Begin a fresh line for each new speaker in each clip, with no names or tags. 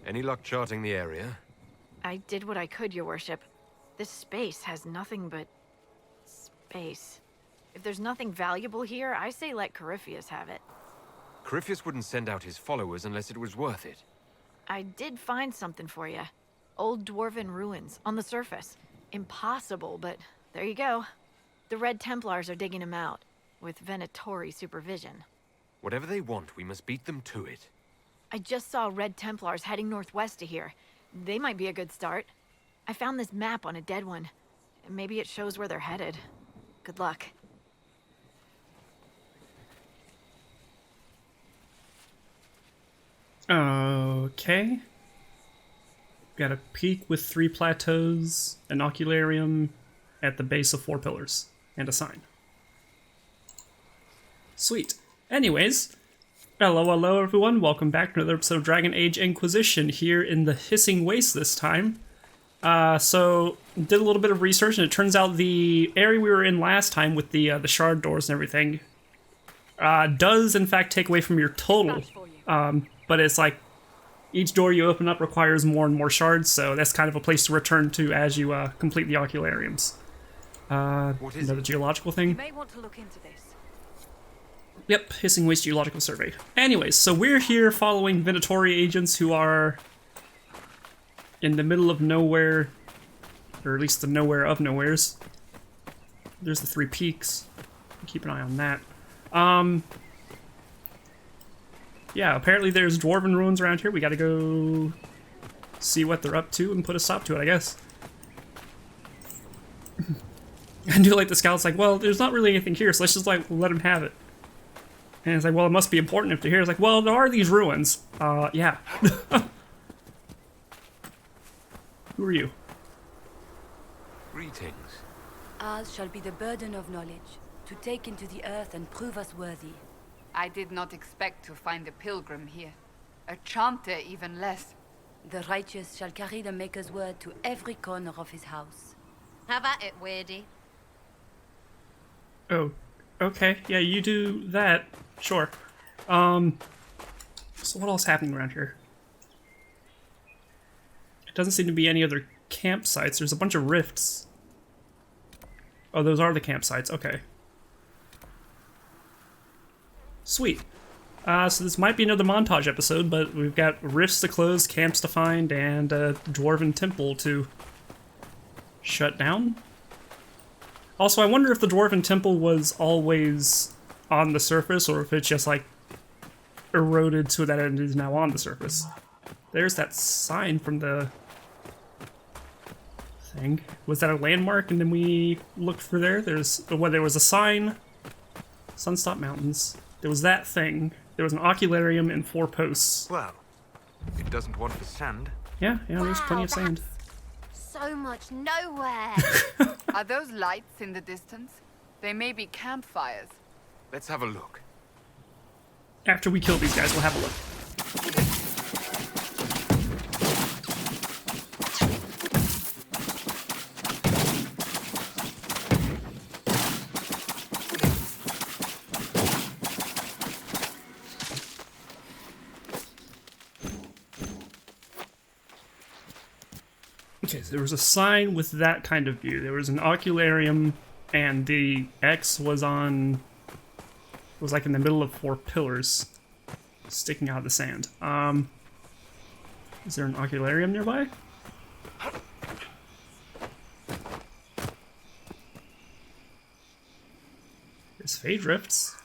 Any luck charting the area?
I did what I could, your worship. This space has nothing but... space. If there's nothing valuable here, I say let Corypheus have it.
Corypheus wouldn't send out his followers unless it was worth it.
I did find something for you. Old dwarven ruins, on the surface. Impossible, but there you go. The Red Templars are digging them out, with Venatori supervision.
Whatever they want, we must beat them to it.
I just saw Red Templars heading northwest to here. They might be a good start. I found this map on a dead one. Maybe it shows where they're headed. Good luck.
Okay. Got a peak with 3 plateaus, an ocularium at the base of 4 pillars, and a sign. Sweet. Anyways, hello everyone, welcome back to another episode of Dragon Age Inquisition here in the Hissing Waste this time. So, did a little bit of research, and it turns out the area we were in last time with the shard doors and everything does in fact take away from your total, but it's like each door you open up requires more and more shards, so that's kind of a place to return to as you complete the oculariums.
What is
another
it?
geological thing.
You may want to look into this.
Yep, Hissing Waste Geological Survey. Anyways, so we're here following Venatori agents who are in the middle of nowhere, or at least the nowhere of nowheres. There's the 3 peaks. Keep an eye on that. Yeah, apparently there's dwarven ruins around here. We gotta go see what they're up to and put a stop to it, I guess. I do like the scout's like, well, there's not really anything here, so let's just like let them have it. And it's like, well, it must be important if they're here. It's like, well, there are these ruins. Yeah. Who are you?
Greetings.
Ours shall be the burden of knowledge, to take into the earth and prove us worthy.
I did not expect to find a pilgrim here. A chanter even less.
The righteous shall carry the Maker's word to every corner of his house.
Have at it, Weirdy.
Oh, okay. Yeah, you do that. Sure. So what else happening around here? It doesn't seem to be any other campsites. There's a bunch of rifts. Oh, those are the campsites. Okay. Sweet. So this might be another montage episode, but we've got rifts to close, camps to find, and a dwarven temple to shut down. Also, I wonder if the dwarven temple was always on the surface, or if it's just like eroded so that it is now on the surface. There's that sign from the thing. Was that a landmark? And then we looked for there. There was a sign. Sunstop Mountains. There was that thing. There was an ocularium and 4 posts.
Well, it doesn't want for sand.
Yeah, there's plenty of sand.
So much nowhere.
Are those lights in the distance? They may be campfires.
Let's have a look.
After we kill these guys, we'll have a look. Okay, so there was a sign with that kind of view. There was an ocularium, and the X was like in the middle of 4 pillars sticking out of the sand. Is there an ocularium nearby? There's Phage Rifts.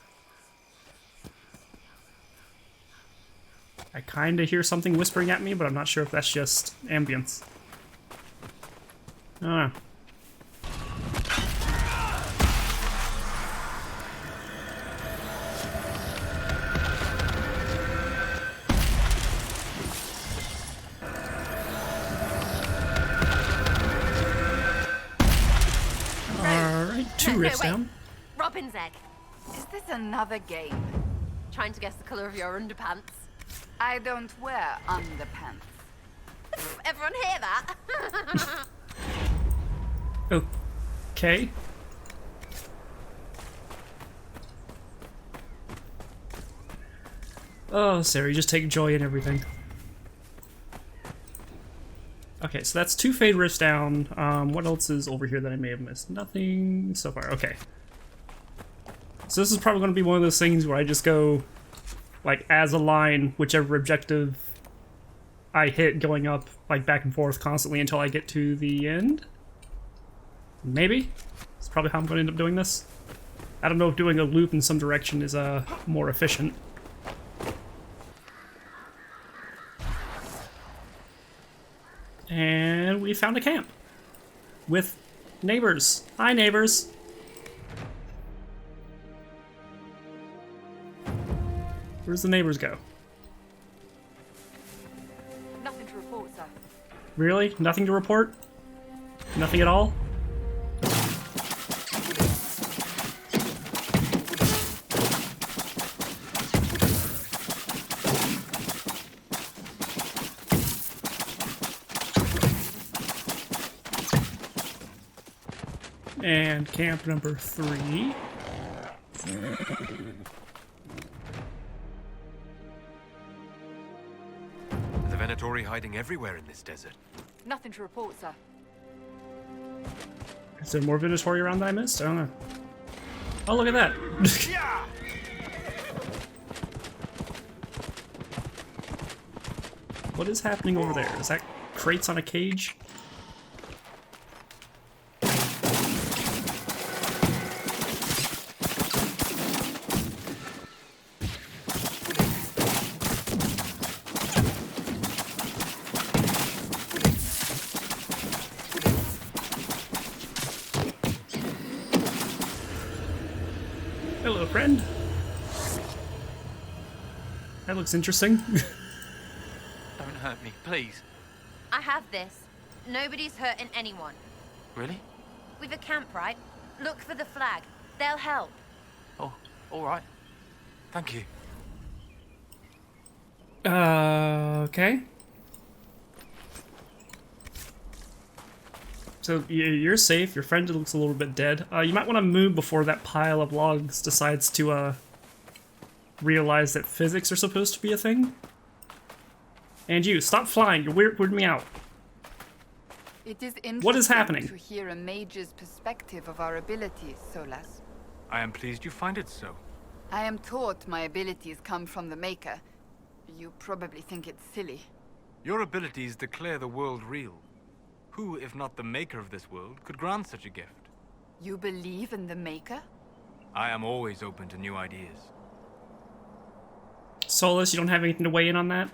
I kinda hear something whispering at me, but I'm not sure if that's just ambience. Ah. Alright, 2 rifts
wait.
down.
Robin's egg.
Is this another game?
Trying to guess the colour of your underpants.
I don't wear underpants.
Everyone hear that?
Okay. Oh, Sarah, you just take joy in everything. Okay, so that's 2 Fade Rifts down. What else is over here that I may have missed? Nothing so far. Okay. So this is probably going to be one of those things where I just go, like, as a line, whichever objective I hit, going up, like, back and forth constantly until I get to the end? Maybe? That's probably how I'm going to end up doing this. I don't know if doing a loop in some direction is more efficient. And we found a camp with neighbors. Hi, neighbors. Where's the neighbors go?
Nothing to report, sir.
Really? Nothing to report? Nothing at all? And camp number 3.
The Venatori hiding everywhere in this desert.
Nothing to report, sir.
Is there more Venatori around that I missed? I don't know. Oh, look at that. What is happening over there? Is that crates on a cage? Hello, friend. That looks interesting.
Don't hurt me, please.
I have this. Nobody's hurting anyone.
Really?
We've a camp, right? Look for the flag. They'll help.
Oh, all right. Thank you.
Okay. So you're safe. Your friend looks a little bit dead. You might want to move before that pile of logs decides to realize that physics are supposed to be a thing. And you, stop flying. You're weirding me out.
It is interesting
What is happening?
to hear a mage's perspective of our abilities, Solas.
I am pleased you find it so.
I am taught my abilities come from the Maker. You probably think it's silly.
Your abilities declare the world real. Who, if not the maker of this world, could grant such a gift?
You believe in the Maker?
I am always open to new ideas.
Solus, you don't have anything to weigh in on that?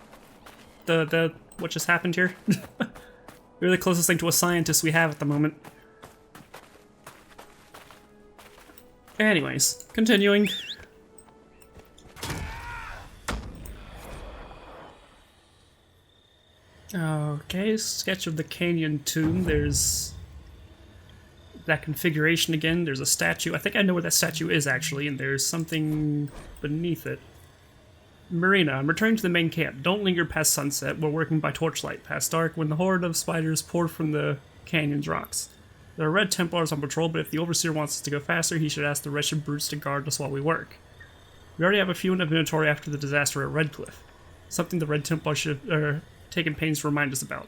What just happened here? You're the closest thing to a scientist we have at the moment. Anyways, continuing. Okay, sketch of the canyon tomb. There's that configuration again. There's a statue. I think I know where that statue is actually, and there's something beneath it. Marina, I'm returning to the main camp. Don't linger past sunset. We're working by torchlight. Past dark, when the horde of spiders pour from the canyon's rocks. There are Red Templars on patrol, but if the Overseer wants us to go faster, he should ask the wretched brutes to guard us while we work. We already have a few in Venatori after the disaster at Redcliffe. Something the Red Templars should have taken pains to remind us about.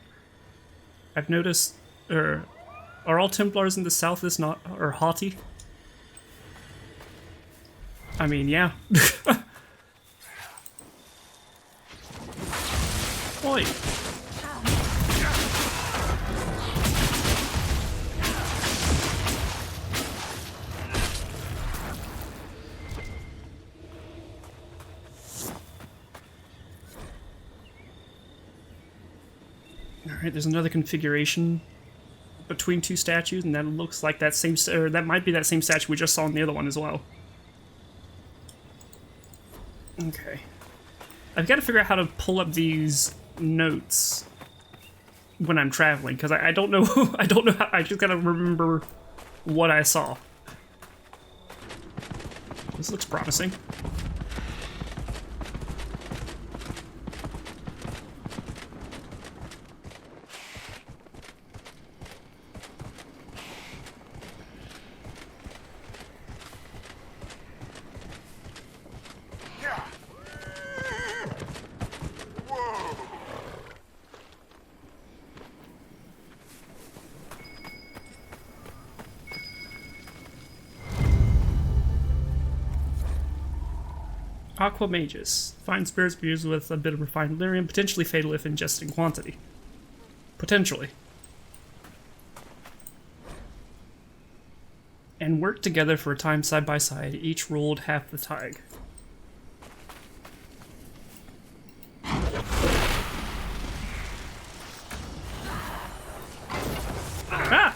I've noticed, are all Templars in the south not haughty? I mean, yeah. Oi! Alright, there's another configuration between 2 statues, and that looks like that same, or that might be that same statue we just saw in the other one as well. Okay. I've got to figure out how to pull up these notes when I'm traveling, because I don't know, I don't know how, I just gotta remember what I saw. This looks promising. Aqua Magus. Fine spirits fused with a bit of refined lyrium, potentially fatal if ingested in quantity. Potentially. And worked together for a time side by side, each ruled half the tide. Ah!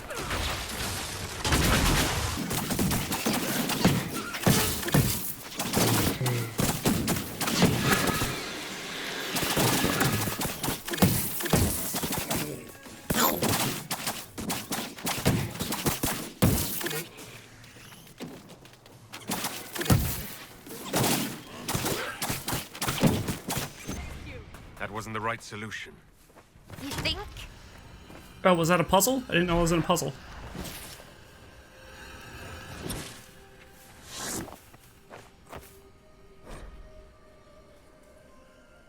That wasn't the right solution.
You think?
Oh, was that a puzzle? I didn't know it was in a puzzle.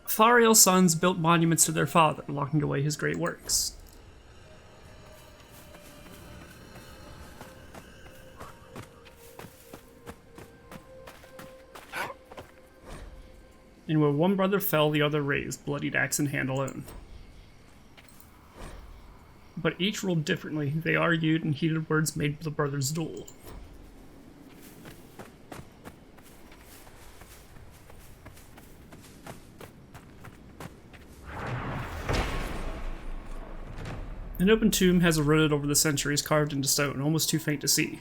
Fariel's sons built monuments to their father, locking away his great works. And where one brother fell, the other raised, bloodied axe in hand alone. But each ruled differently. They argued, and heated words made the brothers duel. An open tomb has eroded over the centuries, carved into stone, almost too faint to see.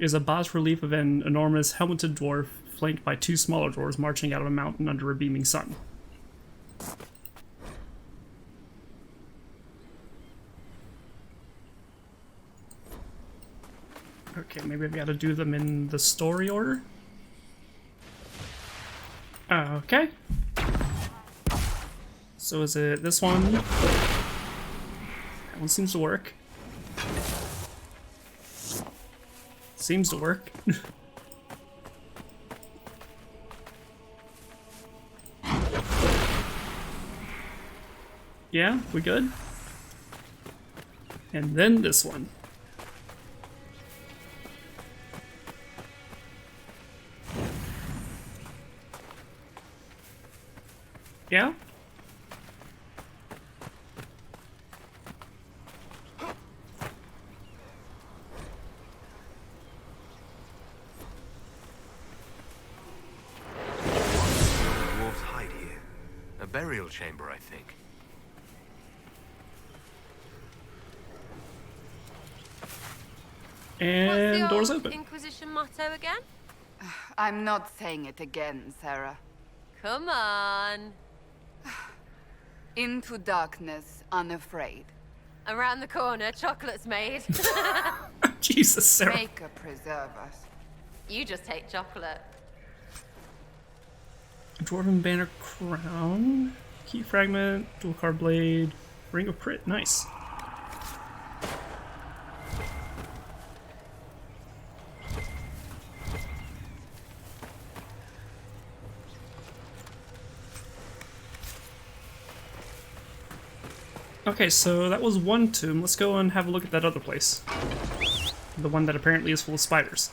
It is a bas-relief of an enormous helmeted dwarf, flanked by two smaller dwarves marching out of a mountain under a beaming sun. Okay, maybe I've got to do them in the story order? Okay. So is it this one? That one seems to work. Seems to work. Yeah, we good? And then this one. Yeah?
Dwarves hide here. A burial chamber, I think.
And
What's the
doors
old
open.
Inquisition motto again?
I'm not saying it again, Sarah.
Come on.
Into darkness, unafraid.
Around the corner, chocolate's made.
Jesus, Sarah.
Maker preserve us.
You just hate chocolate.
Dwarven banner crown. Key fragment. Dual card blade. Ring of Crit. Nice. Okay, so that was one tomb. Let's go and have a look at that other place. The one that apparently is full of spiders.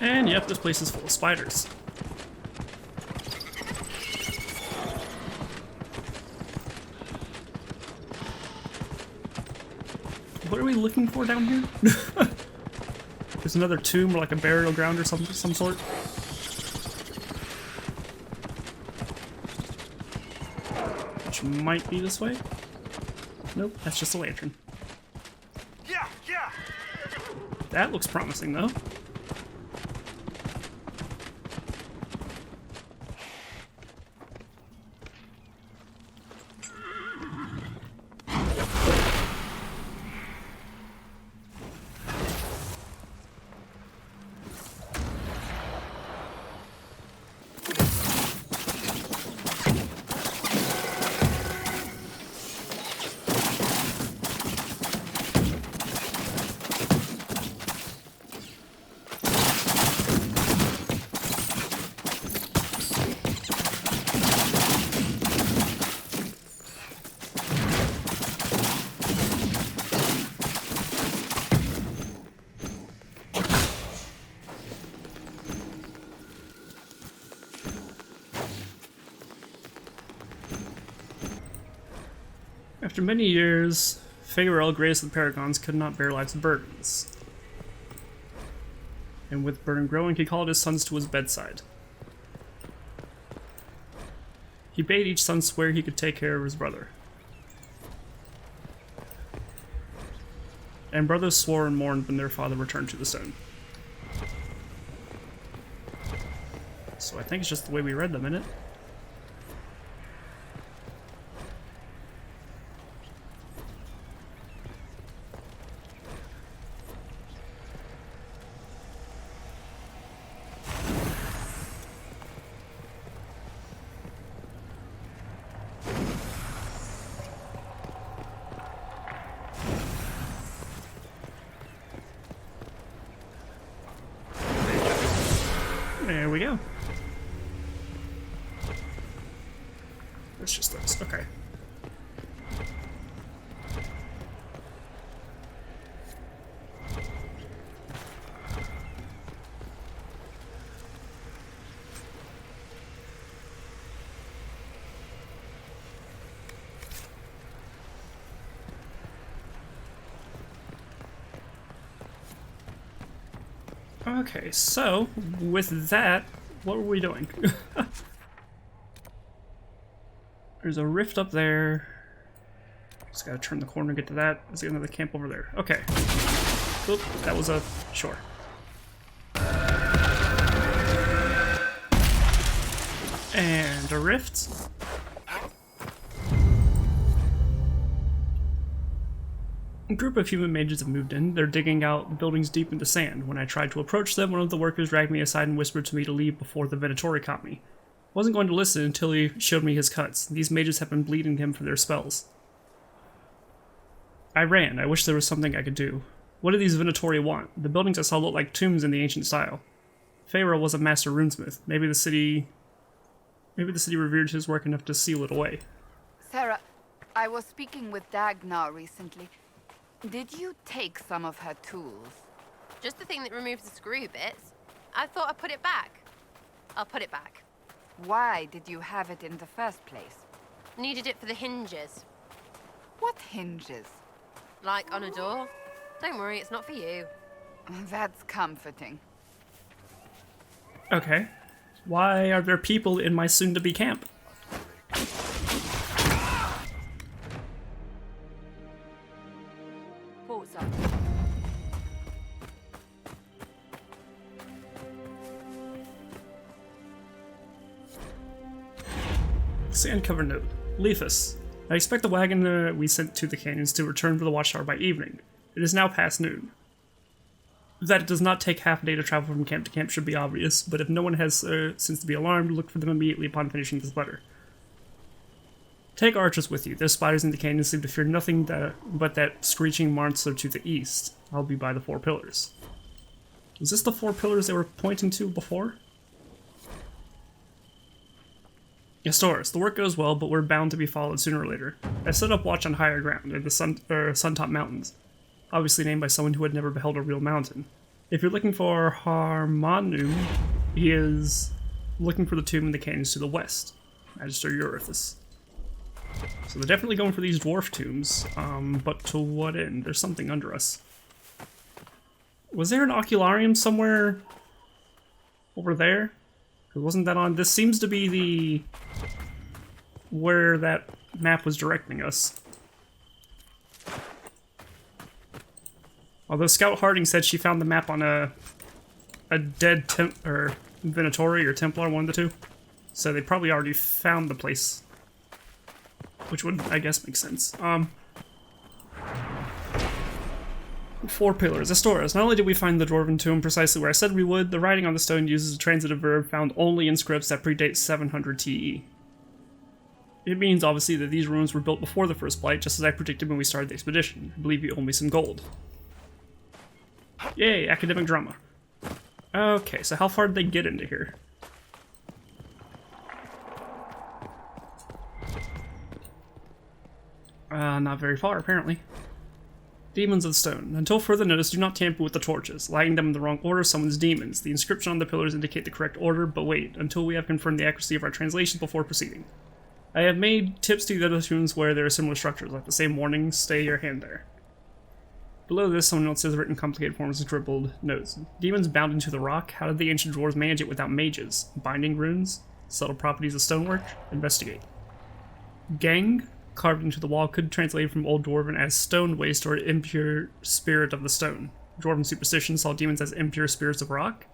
And yep, this place is full of spiders. What are we looking for down here? There's another tomb or like a burial ground or some sort. Which might be this way. Nope, that's just a lantern.
Yeah!
That looks promising though. After many years, Feyre, greatest of the Paragons, could not bear life's burdens. And with burden growing, he called his sons to his bedside. He bade each son swear he could take care of his brother. And brothers swore and mourned when their father returned to the stone. So I think it's just the way we read them, isn't it? There we go. It's just this. Okay. Okay, so with that, what were we doing? There's a rift up there. Just gotta turn the corner to get to that. There's another camp over there. Okay. Oop, that was a sure. And a rift. A group of human mages have moved in. They're digging out buildings deep into sand. When I tried to approach them, one of the workers dragged me aside and whispered to me to leave before the Venatori caught me. I wasn't going to listen until he showed me his cuts. These mages have been bleeding him for their spells. I ran. I wish there was something I could do. What do these Venatori want? The buildings I saw look like tombs in the ancient style. Pharaoh was a master runesmith. Maybe the city revered his work enough to seal it away.
Sarah, I was speaking with Dagnar recently. Did you take some of her tools?
Just the thing that removes the screw bits. I thought I'd put it back. I'll put it back.
Why did you have it in the first place?
Needed it for the hinges.
What hinges?
Like on a door. Don't worry, it's not for you.
That's comforting.
Okay. Why are there people in my soon-to-be camp?
What's up?
Sand-covered note. Leafus. I expect the wagon we sent to the canyons to return to the watchtower by evening. It is now past noon. That it does not take half a day to travel from camp to camp should be obvious, but if no one has since to be alarmed, look for them immediately upon finishing this letter. Take archers with you. Their spiders in the canyon seem to fear nothing but that screeching monster to the east. I'll be by the 4 pillars. Was this the 4 pillars they were pointing to before? Yes, Taurus, the work goes well, but we're bound to be followed sooner or later. I set up watch on higher ground, in the Suntop Mountains, obviously named by someone who had never beheld a real mountain. If you're looking for Harmonum, he is looking for the tomb in the canyons to the west. Magister Eurithus. So they're definitely going for these dwarf tombs, but to what end? There's something under us. Was there an ocularium somewhere over there? Wasn't that on? This seems to be the where that map was directing us. Although Scout Harding said she found the map on a dead Venatori or Templar, one of the two. So they probably already found the place. Which would, I guess, make sense. 4 pillars. Astoras. Not only did we find the Dwarven tomb precisely where I said we would, the writing on the stone uses a transitive verb found only in scripts that predate 700 TE. It means, obviously, that these ruins were built before the First Blight, just as I predicted when we started the expedition. I believe you owe me some gold. Yay, academic drama. Okay, so how far did they get into here? Not very far, apparently. Demons of the Stone. Until further notice, do not tamper with the torches. Lighting them in the wrong order summons demons. The inscription on the pillars indicate the correct order, but wait, until we have confirmed the accuracy of our translations before proceeding. I have made tips to the other tombs where there are similar structures, like the same warnings, stay your hand there. Below this, someone else has written complicated forms and scribbled notes. Demons bound into the rock? How did the ancient dwarves manage it without mages? Binding runes? Subtle properties of stonework? Investigate. Gang, carved into the wall, could translate from Old Dwarven as stone waste or impure spirit of the stone. Dwarven superstition saw demons as impure spirits of rock.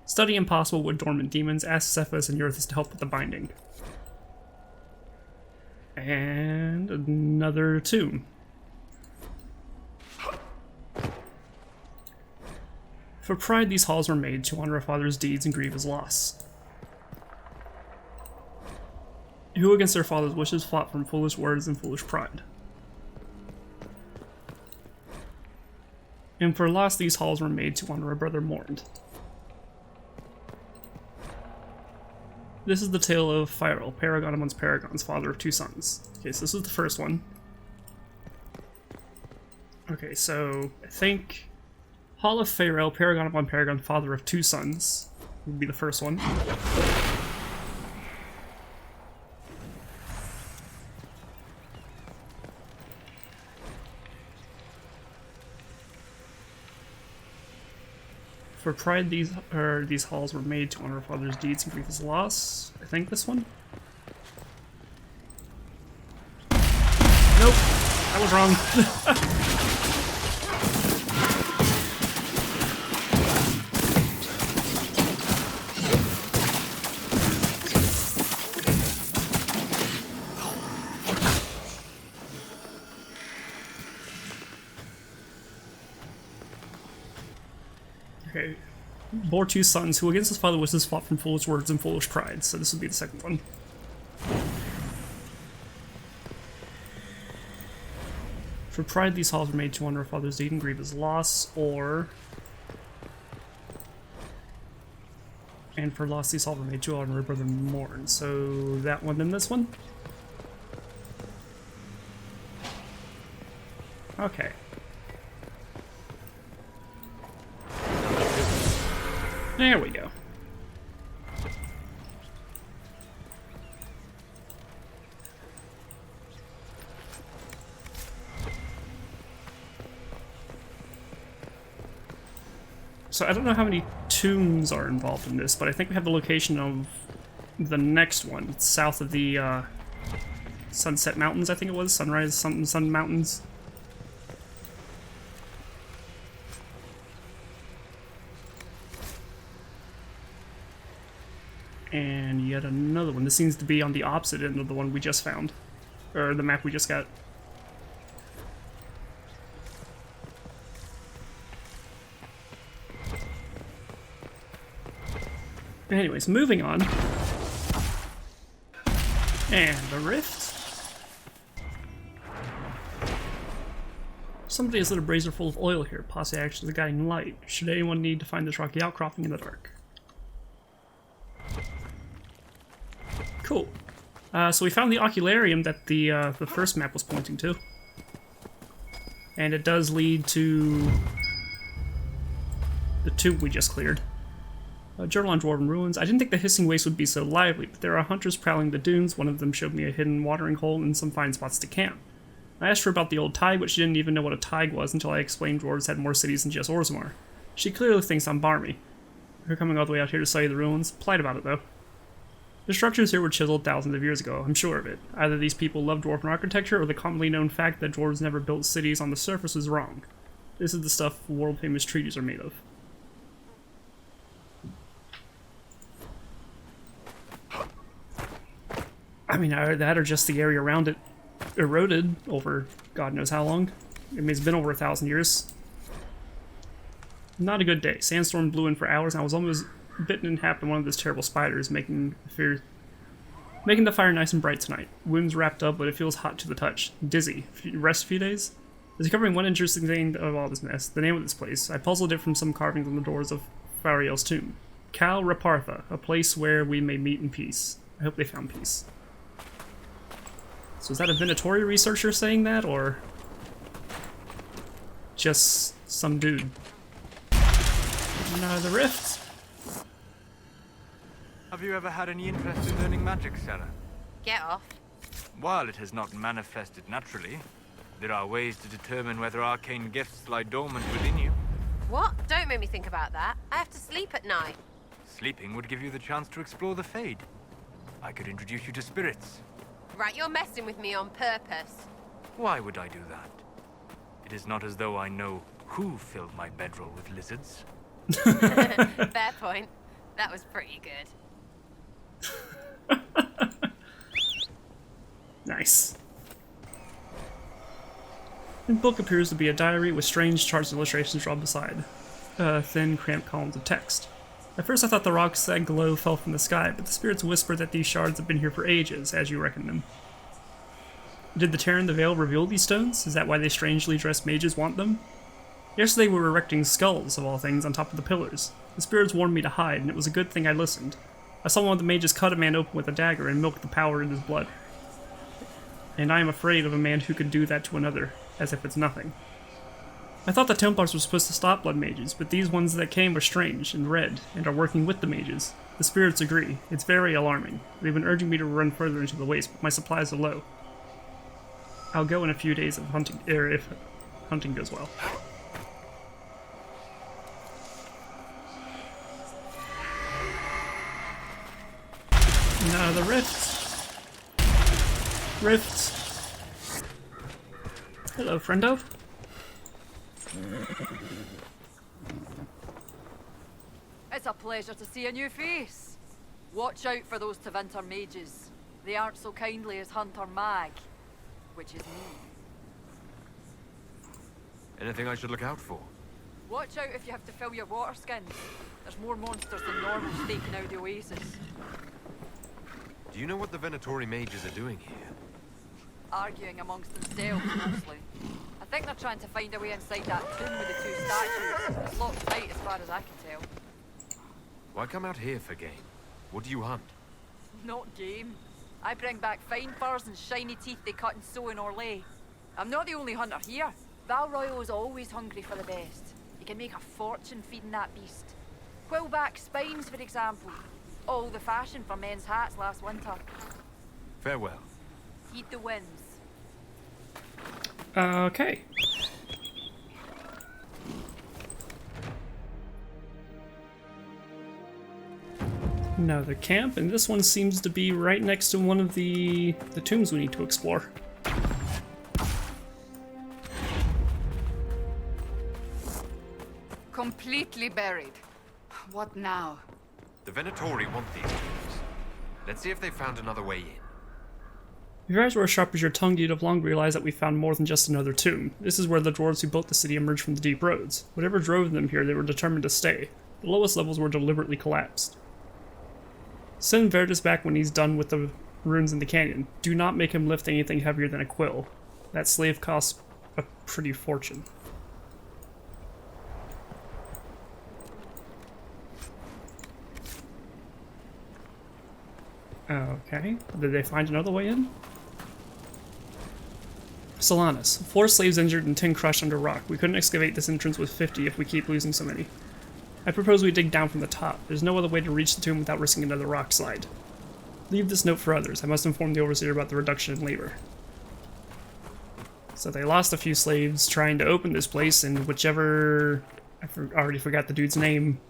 Study impossible with dormant demons. Ask Cephas and Eurithus to help with the binding. And another tomb. For pride, these halls were made to honor a father's deeds and grieve his loss. Who against their father's wishes fought from foolish words and foolish pride. And for loss, these halls were made to honor a brother mourned. This is the tale of Firel, paragon amongst paragons, father of 2 sons. Okay, so this is the first one. Okay, so I think Hall of Firel, paragon upon paragon, father of 2 sons would be the first one. For pride, these halls were made to honor a father's deeds and grieve his loss. I think this one? Nope, I was wrong. Okay. Bore 2 sons, who against his father wishes fought from foolish words and foolish pride, so this would be the second one. For pride, these halls were made to honor a father's deed and grieve his loss, or... And for loss, these halls were made to honor a brother mourn, so that one and this one? Okay. There we go. So I don't know how many tombs are involved in this, but I think we have the location of the next one. It's south of the Sunset Mountains, I think it was. Sunrise, Sun Mountains. And yet another one. This seems to be on the opposite end of the one we just found. Or the map we just got. Anyways, moving on. And a rift. Somebody has lit a brazier full of oil here, possibly actually the guiding light. Should anyone need to find this rocky outcropping in the dark? Cool. So we found the ocularium that the first map was pointing to. And it does lead to the tomb we just cleared. Journal on Dwarven Ruins. I didn't think the hissing waste would be so lively, but there are hunters prowling the dunes. One of them showed me a hidden watering hole and some fine spots to camp. I asked her about the old Tig, but she didn't even know what a Tig was until I explained dwarves had more cities than just Orzammar. She clearly thinks I'm barmy. Her coming all the way out here to study the ruins. Polite about it, though. The structures here were chiseled thousands of years ago, I'm sure of it. Either these people loved dwarven architecture, or the commonly known fact that dwarves never built cities on the surface is wrong. This is the stuff world-famous treaties are made of. I mean, either that or just the area around it eroded over God knows how long. I mean, it's been over 1,000 years. Not a good day. Sandstorm blew in for hours, and I was almost bitten in half by one of those terrible spiders, making the fire nice and bright tonight. Wounds wrapped up, but it feels hot to the touch. Dizzy. Rest a few days? Discovering one interesting thing of all this mess, the name of this place. I puzzled it from some carvings on the doors of Fariel's tomb. Cal Rapartha, a place where we may meet in peace. I hope they found peace. So is that a Venatori researcher saying that, or just some dude? The rift.
Have you ever had any interest in learning magic, Sarah?
Get off.
While it has not manifested naturally, there are ways to determine whether arcane gifts lie dormant within you.
What? Don't make me think about that. I have to sleep at night.
Sleeping would give you the chance to explore the Fade. I could introduce you to spirits.
Right, you're messing with me on purpose.
Why would I do that? It is not as though I know who filled my bedroll with lizards.
Fair point. That was pretty good.
Nice. The book appears to be a diary with strange charts and illustrations drawn beside thin, cramped columns of text. At first I thought the rocks that glow fell from the sky, but the spirits whisper that these shards have been here for ages, as you reckon them. Did the tear in the veil reveal these stones? Is that why they strangely dressed mages want them? Yesterday we were erecting skulls, of all things, on top of the pillars. The spirits warned me to hide, and it was a good thing I listened. I saw one of the mages cut a man open with a dagger and milk the power in his blood. And I am afraid of a man who could do that to another, as if it's nothing. I thought the Templars were supposed to stop blood mages, but these ones that came were strange and red, and are working with the mages. The spirits agree. It's very alarming. They've been urging me to run further into the waste, but my supplies are low. I'll go in a few days of hunting, if hunting goes well. Now the rift. Rift. Hello, friendo.
It's a pleasure to see a new face. Watch out for those Tevinter mages. They aren't so kindly as Hunter Mag, which is me.
Anything I should look out for?
Watch out if you have to fill your water skins. There's more monsters than normal staking out the oasis.
Do you know what the Venatori mages are doing here?
Arguing amongst themselves, mostly. I think they're trying to find a way inside that tomb with the two statues. It's locked tight as far as I can tell.
Why come out here for game? What do you hunt?
Not game. I bring back fine furs and shiny teeth they cut and sew in Orlais. I'm not the only hunter here. Val Royal's always hungry for the best. You can make a fortune feeding that beast. Quillback spines, for example. All the fashion for men's hats last winter.
Farewell.
Heed the winds.
Okay. Another camp, and this one seems to be right next to one of the tombs we need to explore.
Completely buried. What now?
The Venatori want these tombs. Let's see if they found another way in.
If your eyes were as sharp as your tongue, you'd have long realized that we found more than just another tomb. This is where the dwarves who built the city emerged from the deep roads. Whatever drove them here, they were determined to stay. The lowest levels were deliberately collapsed. Send Verdus back when he's done with the ruins in the canyon. Do not make him lift anything heavier than a quill. That slave costs a pretty fortune. Okay, did they find another way in? Solanus. 4 slaves injured and 10 crushed under rock. We couldn't excavate this entrance with 50 if we keep losing so many. I propose we dig down from the top. There's no other way to reach the tomb without risking another rock slide. Leave this note for others. I must inform the overseer about the reduction in labor. So they lost a few slaves trying to open this place, and whichever... already forgot the dude's name.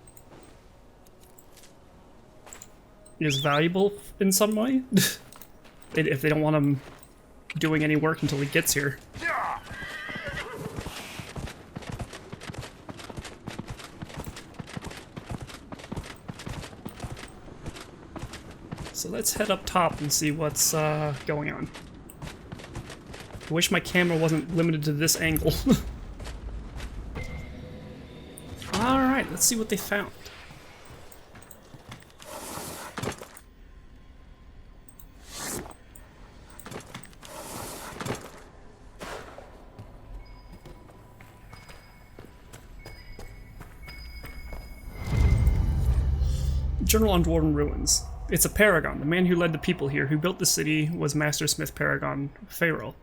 Is valuable in some way? If they don't want him doing any work until he gets here. So let's head up top and see what's going on. I wish my camera wasn't limited to this angle. Alright, let's see what they found. Journal on Undwarden ruins. It's a paragon. The man who led the people here, who built the city, was Master Smith Paragon Pharaoh.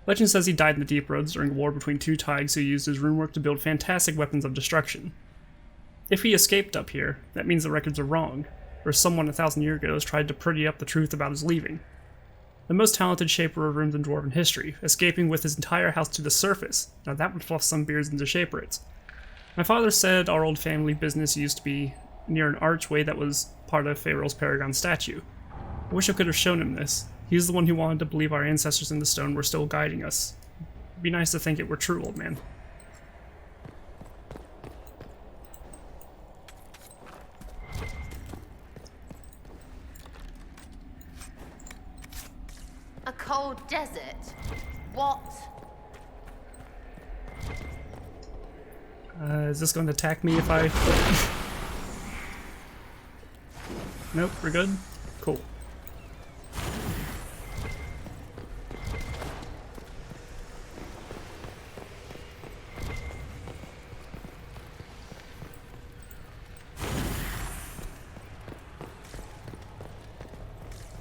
Legend says he died in the deep roads during a war between 2 Tigers who used his runework to build fantastic weapons of destruction. If he escaped up here, that means the records are wrong, or someone 1,000 years ago has tried to pretty up the truth about his leaving. the most talented shaper of runes in Dwarven history, escaping with his entire house to the surface. Now that would fluff some beards into shaperates. My father said our old family business used to be near an archway that was part of Faerul's Paragon statue. I wish I could have shown him this. He's the one who wanted to believe our ancestors in the stone were still guiding us. It'd be nice to think it were true, old man.
A cold desert? What?
Is this going to attack me if I... Nope, we're good? Cool.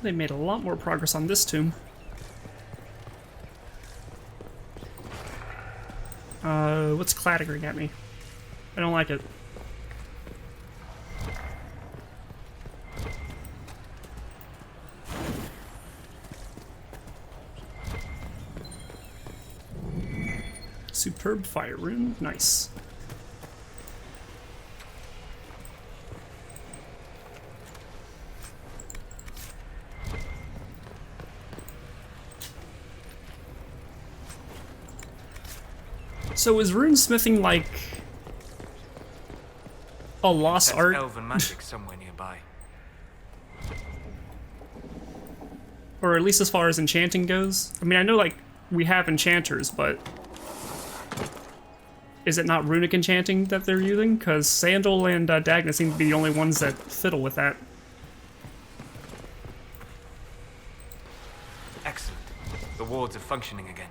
They made a lot more progress on this tomb. What's clattering at me? I don't like it. Superb fire rune, nice. So is runesmithing like a lost
That's
art?
elven magic somewhere nearby.
Or at least as far as enchanting goes? I mean, I know like we have enchanters, but is it not runic enchanting that they're using? Because Sandal and Dagna seem to be the only ones that fiddle with that.
Excellent. The wards are functioning again.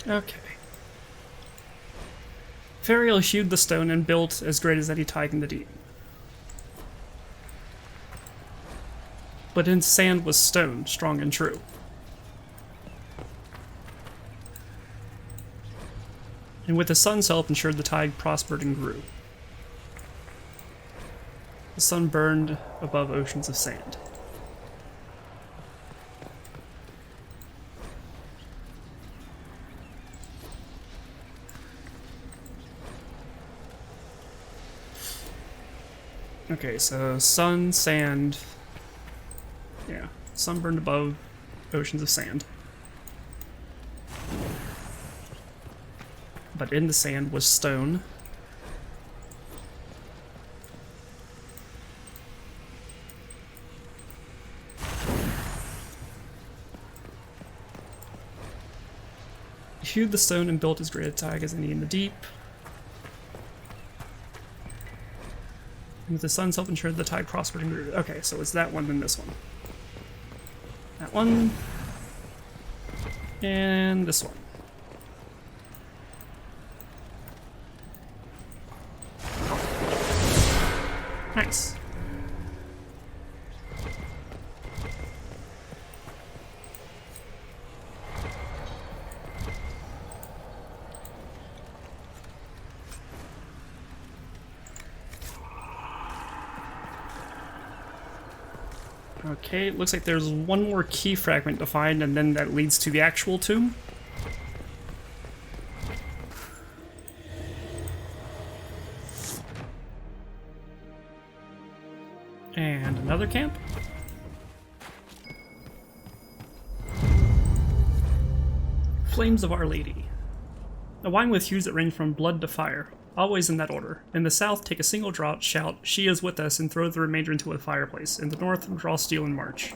Okay. Ferial hewed the stone and built as great as any tide in the deep. But in sand was stone, strong and true. And with the sun's help ensured the tide prospered and grew. The sun burned above oceans of sand. Okay, so sun, sand. Yeah, sun burned above oceans of sand. But in the sand was stone. He hewed the stone and built as great a tag as any in the deep. With the sun's help ensured the tide prospered and grew. Okay, so it's that one and this one. That one. And this one. Nice. Okay, it looks like there's one more key fragment to find, and then that leads to the actual tomb. And another camp. Flames of Our Lady. A wine with hues that range from blood to fire. Always in that order. In the south, take a single draught, shout, "She is with us," and throw the remainder into a fireplace. In the north, draw steel and march.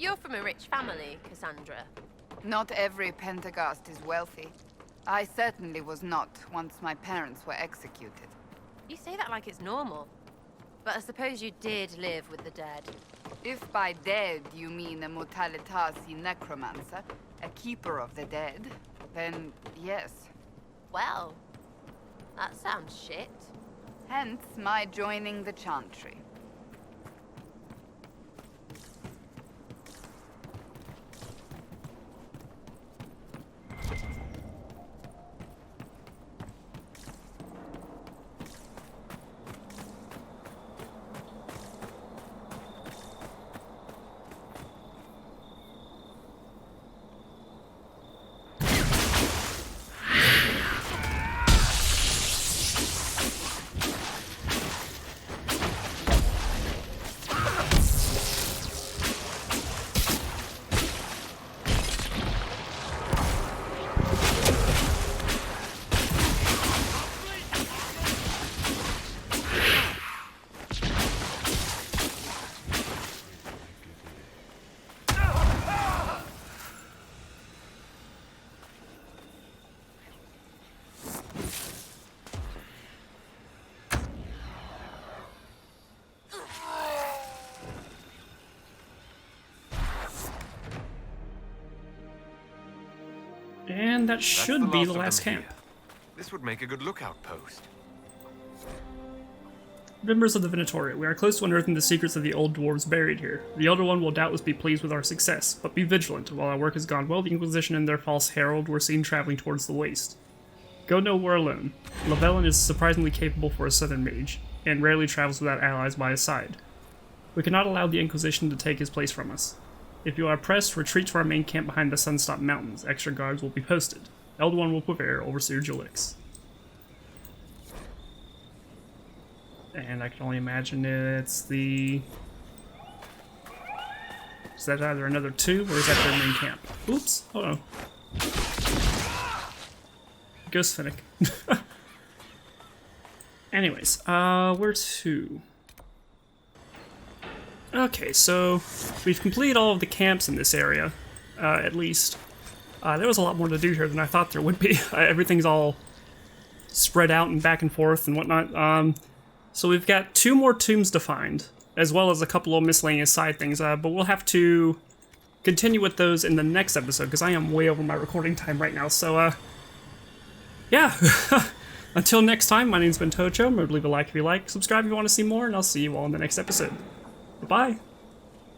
You're from a rich family, Cassandra.
Not every Pentagast is wealthy. I certainly was not once my parents were executed.
You say that like it's normal. But I suppose you did live with the dead.
If by dead you mean a Mortalitasi necromancer, a keeper of the dead, then yes.
Well, that sounds shit.
Hence my joining the Chantry.
And that should be the last
of them
camp.
here. This would make a good lookout post.
Members of the Venatori, we are close to unearthing the secrets of the old dwarves buried here. The Elder One will doubtless be pleased with our success, but be vigilant. While our work has gone well, the Inquisition and their false herald were seen traveling towards the waste. Go nowhere alone. Llewellyn is surprisingly capable for a southern mage, and rarely travels without allies by his side. We cannot allow the Inquisition to take his place from us. If you are pressed, retreat to our main camp behind the Sunstop Mountains. Extra guards will be posted. Elder One will prepare, Overseer Ilex. And I can only imagine it's the... Is that either another 2, or is that their main camp? Oops, hold on. Ghost Finnick. Anyways, where to? Okay, so we've completed all of the camps in this area, at least. There was a lot more to do here than I thought there would be. Everything's all spread out and back and forth and whatnot. So we've got 2 more tombs to find, as well as a couple of miscellaneous side things, but we'll have to continue with those in the next episode, because I am way over my recording time right now, so, yeah. Until next time, my name's been Tocho. Remember to leave a like if you like, subscribe if you want to see more, and I'll see you all in the next episode. Bye-bye!